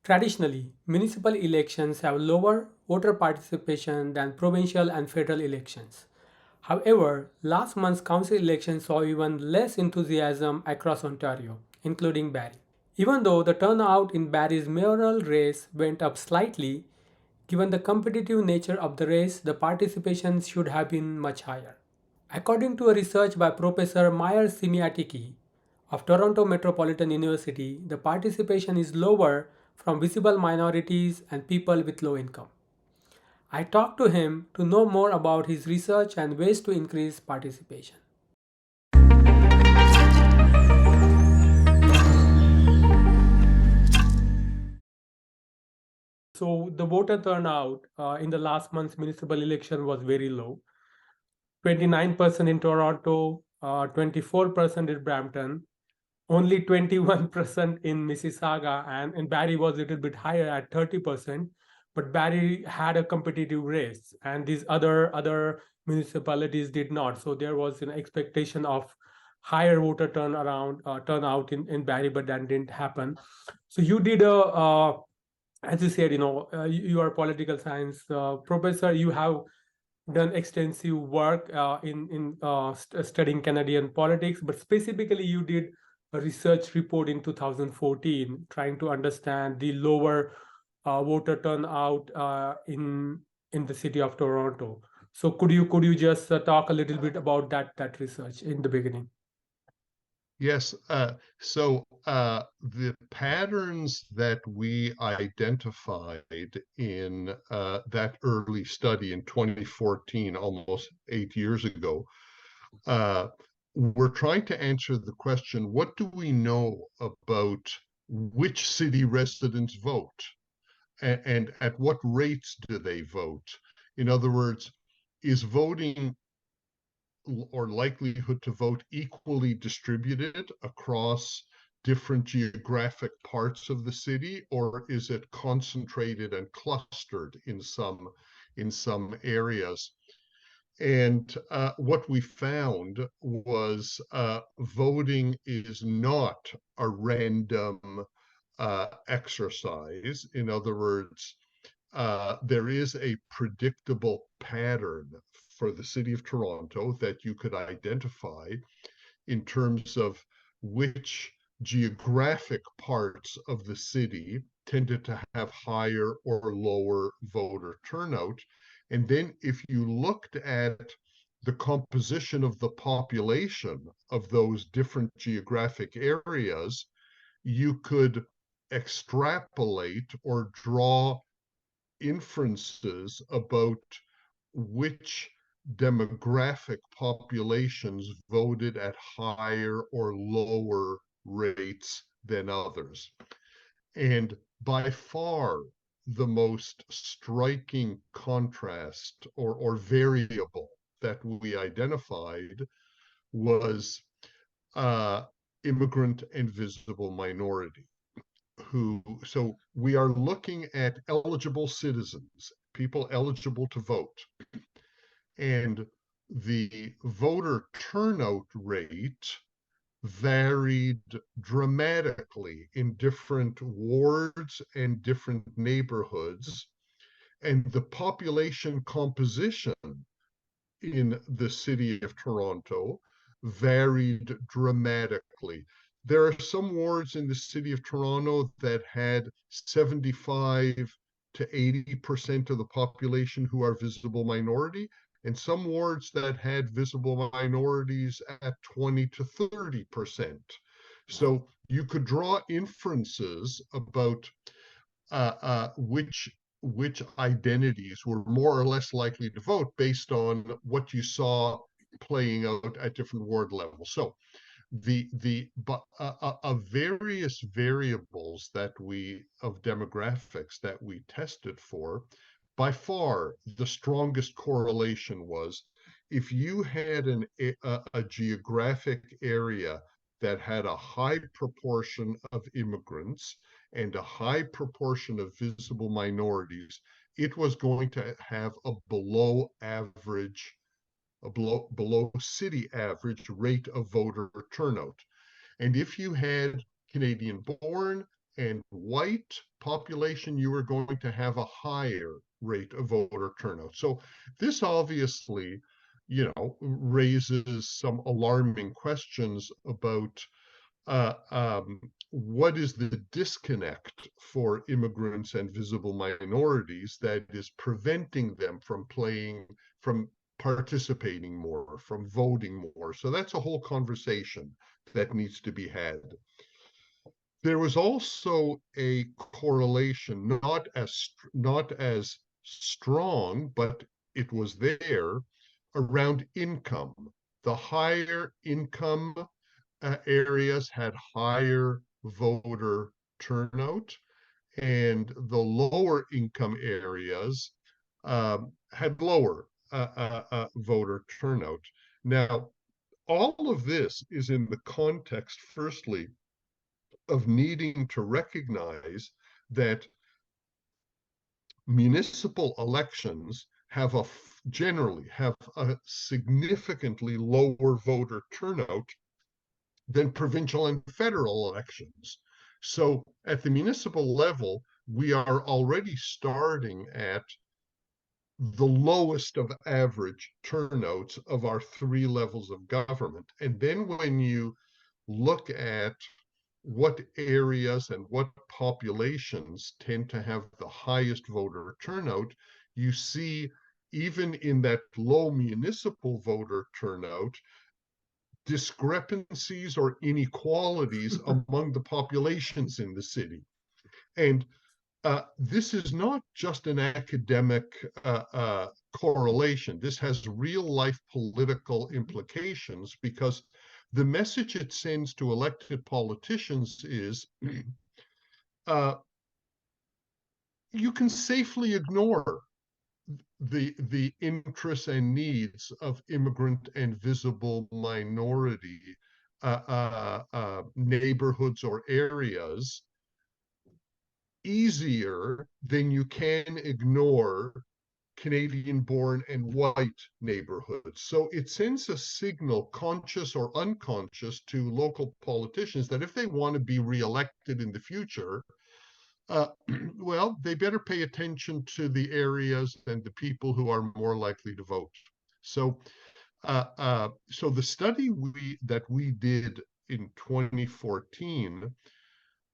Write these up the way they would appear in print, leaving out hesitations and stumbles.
Traditionally, municipal elections have lower voter participation than provincial and federal elections. However, last month's council election saw even less enthusiasm across Ontario, including Barrie. Even though the turnout in Barrie's mayoral race went up slightly, given the competitive nature of the race, the participation should have been much higher. According to a research by Professor Myer Siemiatycki of Toronto Metropolitan University, the participation is lower from visible minorities and people with low income. I talked to him to know more about his research and ways to increase participation. So, the voter turnout in the last month's municipal election was very low. 29% in Toronto, 24% in Brampton, only 21% in Mississauga, and Barrie was a little bit higher at 30%. But Barrie had a competitive race, and these other municipalities did not. So there was an expectation of higher voter turnout in Barrie, but that didn't happen. So you did as you said, you are a political science professor. You have done extensive work in studying Canadian politics, but specifically you did a research report in 2014 trying to understand the lower voter turnout in the city of Toronto. So could you just talk a little bit about that research in the beginning? Yes. The patterns that we identified in that early study in 2014, almost 8 years ago, uh, we're trying to answer the question, what do we know about which city residents vote and at what rates do they vote? In other words, is voting or likelihood to vote equally distributed across different geographic parts of the city, or is it concentrated and clustered in some areas? And what we found was voting is not a random exercise. In other words, there is a predictable pattern for the city of Toronto that you could identify in terms of which geographic parts of the city tended to have higher or lower voter turnout. And then if you looked at the composition of the population of those different geographic areas, you could extrapolate or draw inferences about which demographic populations voted at higher or lower rates than others. And by far, the most striking contrast or variable that we identified was immigrant and visible minority. So we are looking at eligible citizens, people eligible to vote. And the voter turnout rate varied dramatically in different wards and different neighborhoods. And the population composition in the city of Toronto varied dramatically. There are some wards in the city of Toronto that had 75 to 80% of the population who are visible minority, and some wards that had visible minorities at 20 to 30%. So you could draw inferences about which identities were more or less likely to vote based on what you saw playing out at different ward levels. So the but of various variables that we of demographics that we tested for, by far the strongest correlation was if you had a geographic area that had a high proportion of immigrants and a high proportion of visible minorities, it was going to have a below city average rate of voter turnout. And if you had Canadian born and white population, you were going to have a higher rate of voter turnout. So this obviously, raises some alarming questions about what is the disconnect for immigrants and visible minorities that is preventing them from participating more, from voting more. So that's a whole conversation that needs to be had. There was also a correlation, not as strong, but it was there, around income. The higher income areas had higher voter turnout, and the lower income areas had lower voter turnout. Now, all of this is in the context, firstly, of needing to recognize that municipal elections generally have a significantly lower voter turnout than provincial and federal elections. So at the municipal level, we are already starting at the lowest of average turnouts of our three levels of government. And then when you look at what areas and what populations tend to have the highest voter turnout, you see, even in that low municipal voter turnout, discrepancies or inequalities among the populations in the city. And this is not just an academic correlation. This has real life political implications, because the message it sends to elected politicians is you can safely ignore the interests and needs of immigrant and visible minority neighborhoods or areas easier than you can ignore Canadian-born and white neighborhoods. So it sends a signal, conscious or unconscious, to local politicians that if they want to be reelected in the future, well, they better pay attention to the areas and the people who are more likely to vote. So, so the study that we did in 2014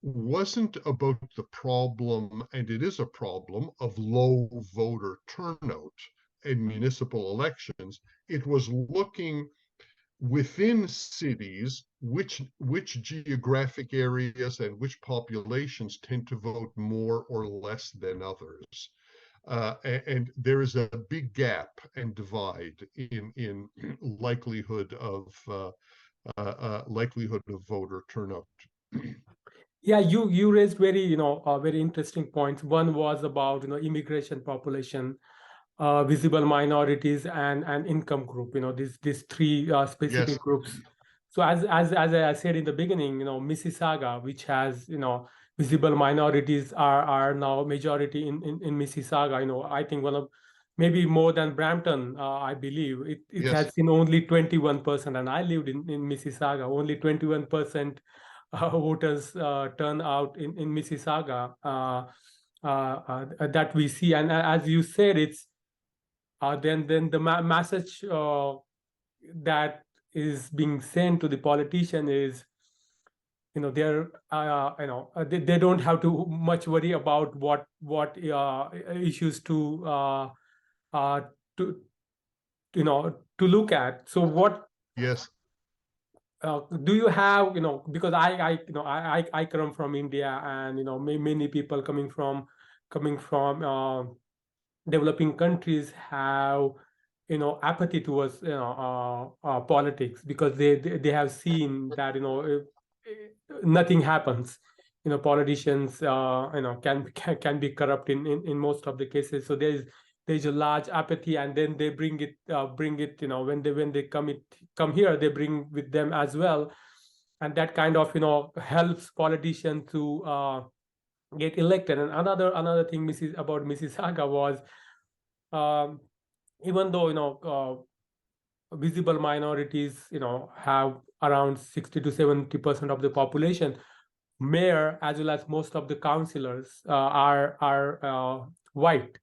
wasn't about the problem, and it is a problem, of low voter turnout in municipal elections. It was looking within cities which geographic areas and which populations tend to vote more or less than others. And there is a big gap and divide in likelihood of voter turnout. Yeah, you raised very very interesting points. One was about immigration population, visible minorities, and income group. These three specific Yes. groups. So as I said in the beginning, Mississauga, which has visible minorities, are now majority in Mississauga. I think maybe more than Brampton. I believe it Yes. has seen only 21%, and I lived in Mississauga. Only 21% voters turn out in Mississauga that we see. And as you said, it's then the message that is being sent to the politician is, they're they don't have to much worry about what issues to to look at. So what Yes. do you have, because I come from India, and many people coming from developing countries have apathy towards politics, because they have seen that nothing happens. Politicians can be corrupt in most of the cases. So there's a large apathy, and then they bring it when they come here, they bring with them as well, and that kind of helps politicians to get elected. And another thing about Mississauga was, even though visible minorities have around 60 to 70% of the population, mayor as well as most of the councillors are white.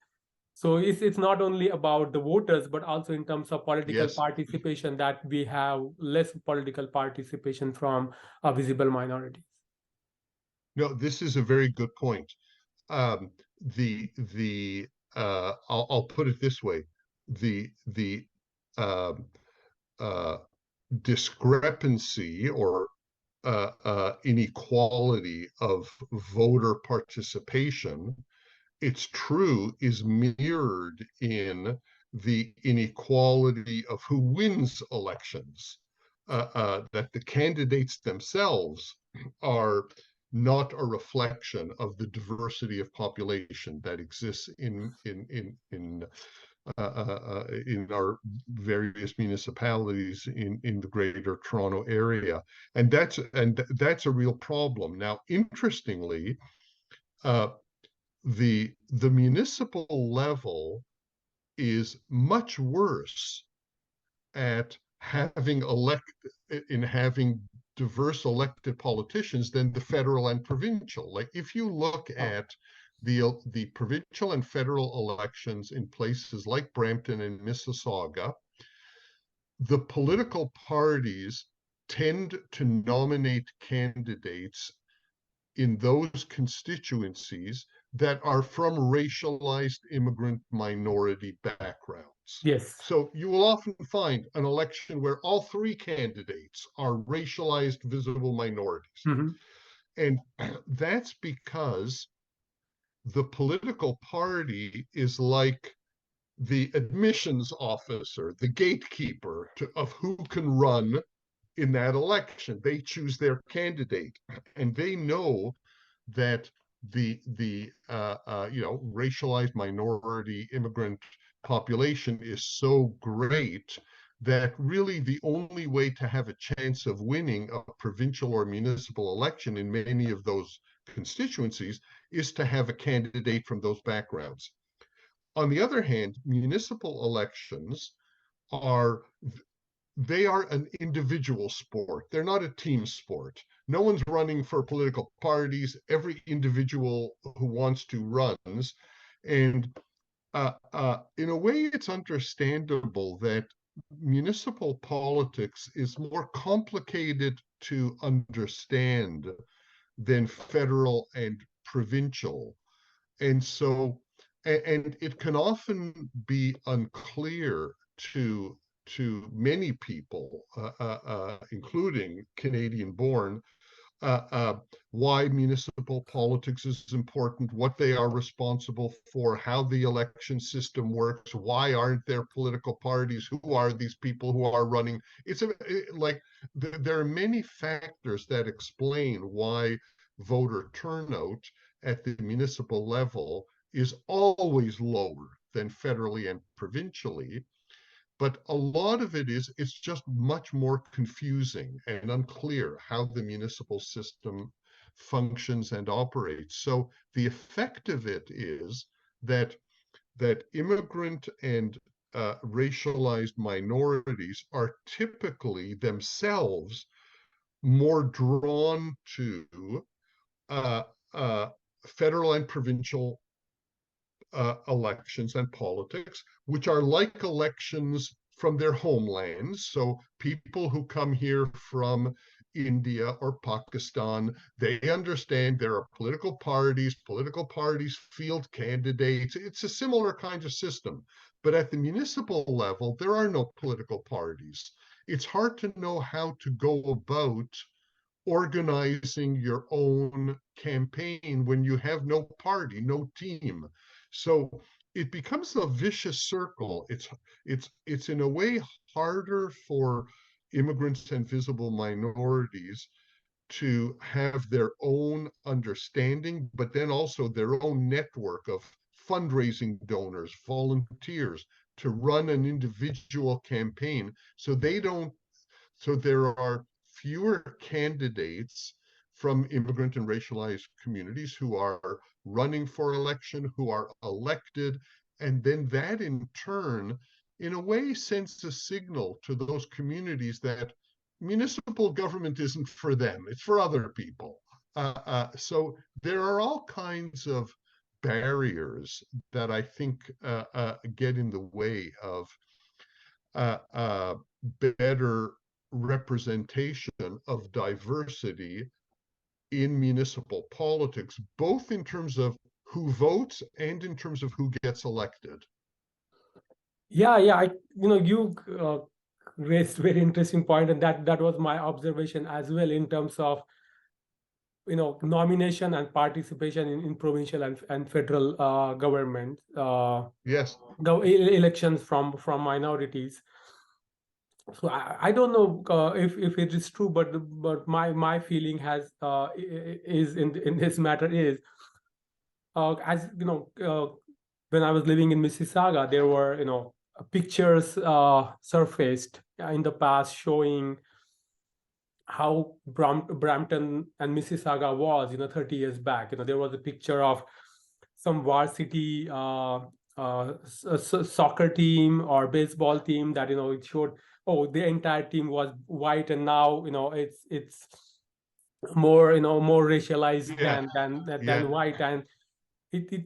So it's not only about the voters, but also in terms of political Yes. participation that we have less political participation from visible minorities. No, this is a very good point. Um, I'll put it this way: the um, uh, discrepancy or inequality of voter participation, it's true, is mirrored in the inequality of who wins elections. That the candidates themselves are not a reflection of the diversity of population that exists in our various municipalities in the Greater Toronto area, and that's a real problem. Now, interestingly, uh, the municipal level is much worse at having diverse elected politicians than the federal and provincial. Like if you look at the provincial and federal elections in places like Brampton and Mississauga, the political parties tend to nominate candidates in those constituencies that are from racialized immigrant minority backgrounds. Yes. So you will often find an election where all three candidates are racialized visible minorities. Mm-hmm. And that's because the political party is like the admissions officer, the gatekeeper of who can run in that election. They choose their candidate, and they know that the racialized minority immigrant population is so great that really the only way to have a chance of winning a provincial or municipal election in many of those constituencies is to have a candidate from those backgrounds. On the other hand, municipal elections are they are an individual sport. They're not a team sport. No one's running for political parties. Every individual who wants to runs. And in a way, it's understandable that municipal politics is more complicated to understand than federal and provincial. And so, and it can often be unclear to many people, including Canadian-born, uh, uh, why municipal politics is important, what they are responsible for, how the election system works, why aren't there political parties, who are these people who are running. There are many factors that explain why voter turnout at the municipal level is always lower than federally and provincially. But a lot of it's just much more confusing and unclear how the municipal system functions and operates. So the effect of it is that immigrant and racialized minorities are typically themselves more drawn to uh, uh, federal and provincial elections and politics, which are like elections from their homelands. So people who come here from India or Pakistan, they understand there are political parties field candidates. It's a similar kind of system. But at the municipal level, there are no political parties. It's hard to know how to go about organizing your own campaign when you have no party, no team. So it becomes a vicious circle. It's in a way harder for immigrants and visible minorities to have their own understanding, but then also their own network of fundraising donors, volunteers to run an individual campaign. So there are fewer candidates from immigrant and racialized communities who are running for election, who are elected, and then that in turn, in a way, sends a signal to those communities that municipal government isn't for them, it's for other people. So there are all kinds of barriers that I think get in the way of uh, uh, better representation of diversity in municipal politics, both in terms of who votes and in terms of who gets elected. Yeah, I you raised very interesting point, and that was my observation as well in terms of nomination and participation in provincial and federal government Yes, elections from minorities. So I don't know if it is true, but my feeling has is in this matter is as when I was living in Mississauga, there were pictures surfaced in the past showing how Brampton and Mississauga was 30 years back. There was a picture of some varsity soccer team or baseball team that it showed, oh, the entire team was white, and now it's more racialized yeah, than yeah, white. And it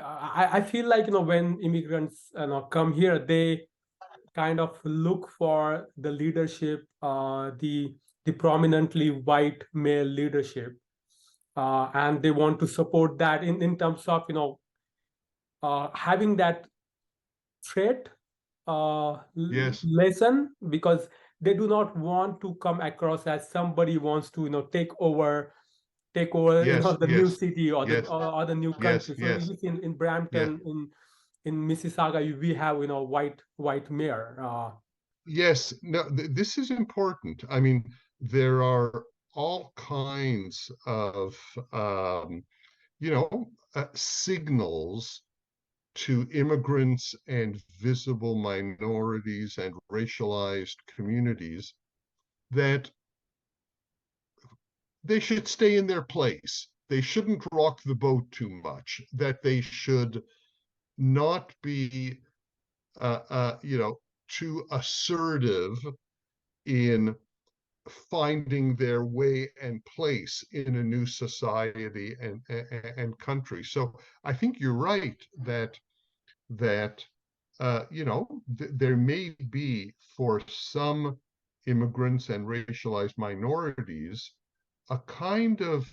I feel like when immigrants come here, they kind of look for the leadership, the prominently white male leadership, and they want to support that in terms of having that threat yes, lesson, because they do not want to come across as somebody wants to take over yes, the new yes, city or yes, the new yes, country. So if yes, you see in yeah. Brampton, in Mississauga, we have white mayor. Yes, no, this is important. I mean, there are all kinds of, you know, signals to immigrants and visible minorities and racialized communities that they should stay in their place. They shouldn't rock the boat too much, that they should not be, too assertive in finding their way and place in a new society and country. So I think you're right that there may be for some immigrants and racialized minorities a kind of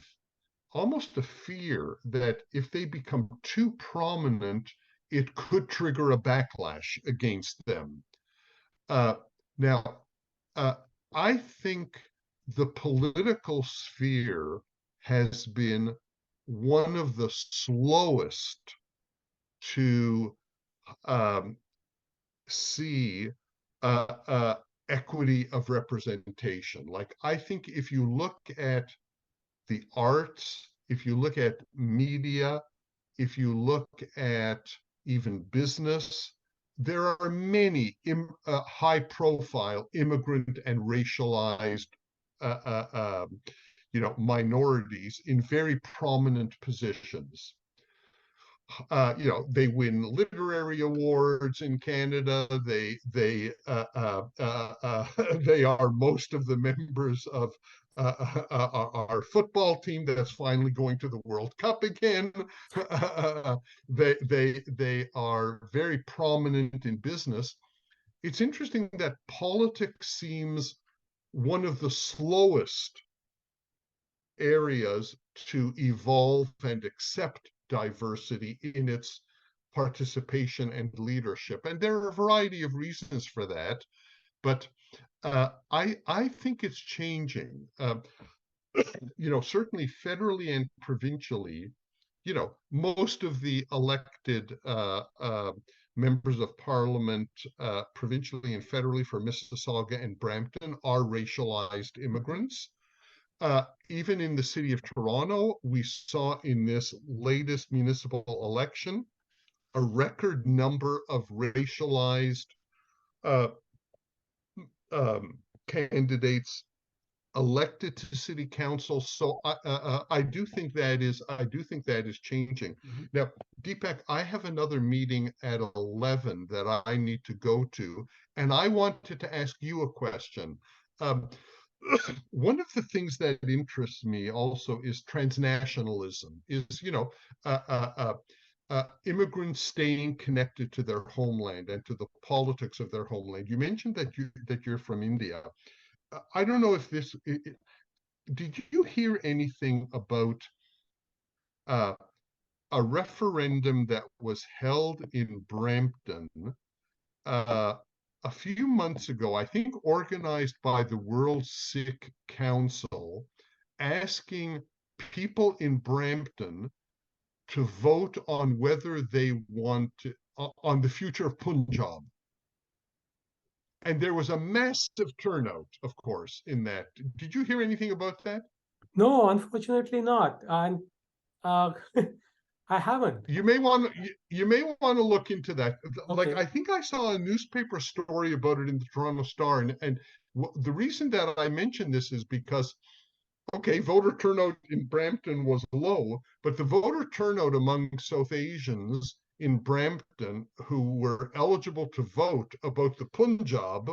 almost a fear that if they become too prominent, it could trigger a backlash against them. Uh, now, uh, I think the political sphere has been one of the slowest to um, see equity of representation. Like, I think if you look at the arts, if you look at media, if you look at even business, there are many high profile immigrant and racialized uh, uh, um, minorities in very prominent positions. They win literary awards in Canada. They are most of the members of our football team that's finally going to the World Cup again. They are very prominent in business. It's interesting that politics seems one of the slowest areas to evolve and accept diversity in its participation and leadership. And there are a variety of reasons for that, but I think it's changing. Certainly federally and provincially, most of the elected members of parliament, provincially and federally for Mississauga and Brampton, are racialized immigrants. Even in the city of Toronto, we saw in this latest municipal election a record number of racialized uh, candidates elected to city council. So I do think that is changing. Mhm. Now, Deepak, I have another meeting at 11 that I need to go to, and I wanted to ask you a question. Um, one of the things that interests me also is transnationalism, is, immigrants staying connected to their homeland and to the politics of their homeland. You mentioned that you're from India. I don't know if did you hear anything about uh, a referendum that was held in Brampton uh, a few months ago, I think organized by the World Sikh Council, asking people in Brampton to vote on whether they want to, on the future of Punjab. And there was a massive turnout, of course, in that. Did you hear anything about that? No, unfortunately not. And uh, I haven't. You may want to look into that. Like, Okay. I think I saw a newspaper story about it in the Toronto Star, and the reason that I mention this is because, okay, voter turnout in Brampton was low, but the voter turnout among South Asians in Brampton who were eligible to vote about the Punjab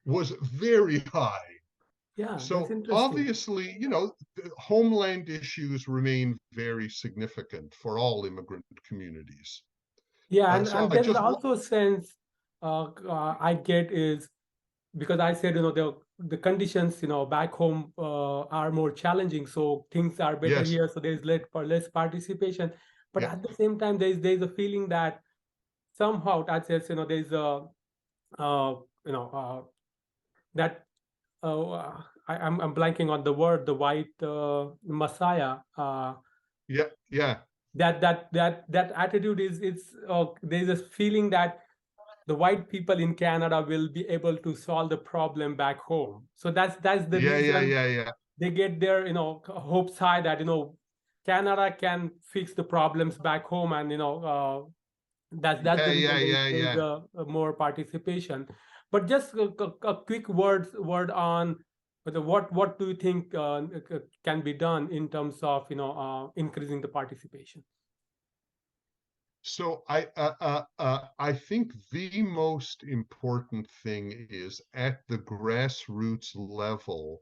was very high. Yeah, that's So interesting. obviously, homeland issues remain very significant for all immigrant communities. Yeah, So and I there is just also a sense I get is because I said, the conditions, back home are more challenging, so things are better yes, here, so there is less participation. But yeah, at the same time, there is a feeling that somehow that says, there is a uh, you know that I'm blanking on the word, the white messiah. yeah, yeah, That attitude is there's a feeling that the white people in Canada will be able to solve the problem back home. So that's the yeah, yeah, reason yeah, yeah, they get their hopes high that Canada can fix the problems back home, and that's yeah, the reason yeah, there is yeah. a more participation. But just a quick word on what do you think can be done in terms of increasing the participation? So I think the most important thing is at the grassroots level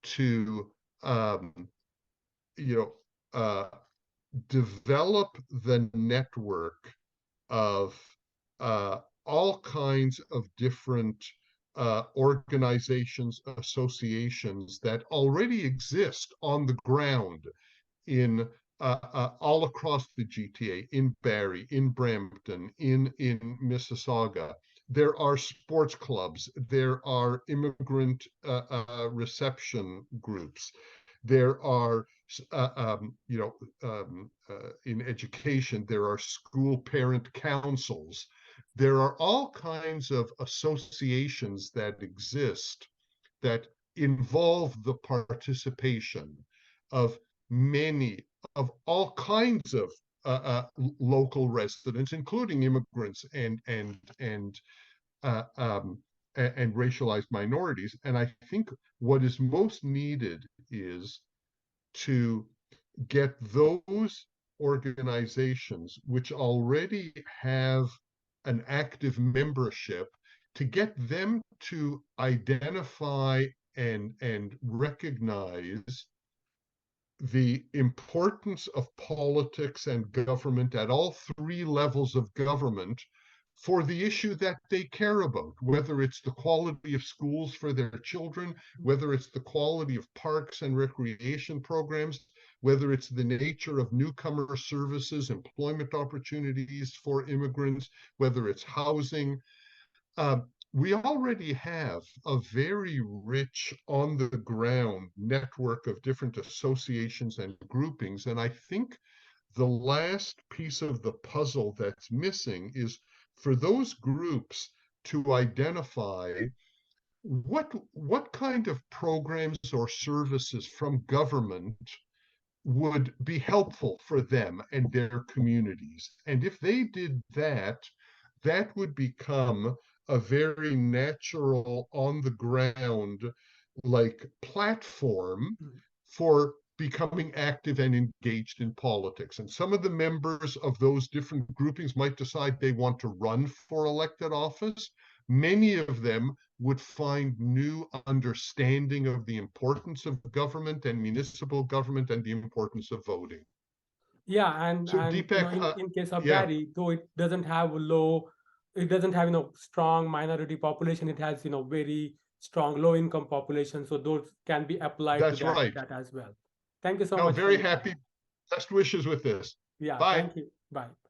to um, you know uh, develop the network of uh, all kinds of different organizations, associations that already exist on the ground in all across the GTA, in Barrie, in Brampton, in Mississauga. There are sports clubs. There are immigrant reception groups. There are, in education, there are school parent councils. There are all kinds of associations that exist that involve the participation of many, of all kinds of local residents, including immigrants uh, um, and racialized minorities. And I think what is most needed is to get those organizations which already have an active membership, to get them to identify and recognize the importance of politics and government at all three levels of government for the issue that they care about, whether it's the quality of schools for their children, whether it's the quality of parks and recreation programs, whether it's the nature of newcomer services, employment opportunities for immigrants, whether it's housing. We already have a very rich on the ground network of different associations and groupings. And I think the last piece of the puzzle that's missing is for those groups to identify what kind of programs or services from government would be helpful for them and their communities. And if they did that, that would become a very natural, on the ground, like platform for becoming active and engaged in politics. And some of the members of those different groupings might decide they want to run for elected office, many of them would find new understanding of the importance of government and municipal government and the importance of voting. Yeah, So and you know, Deepak, in case of yeah, Barrie, though it doesn't have it doesn't have strong minority population. It has very strong low income population. So those can be applied to that's right. that as well. Thank you so No, much for very your time. happy. Best wishes with this. Yeah, Bye. thank you. Bye.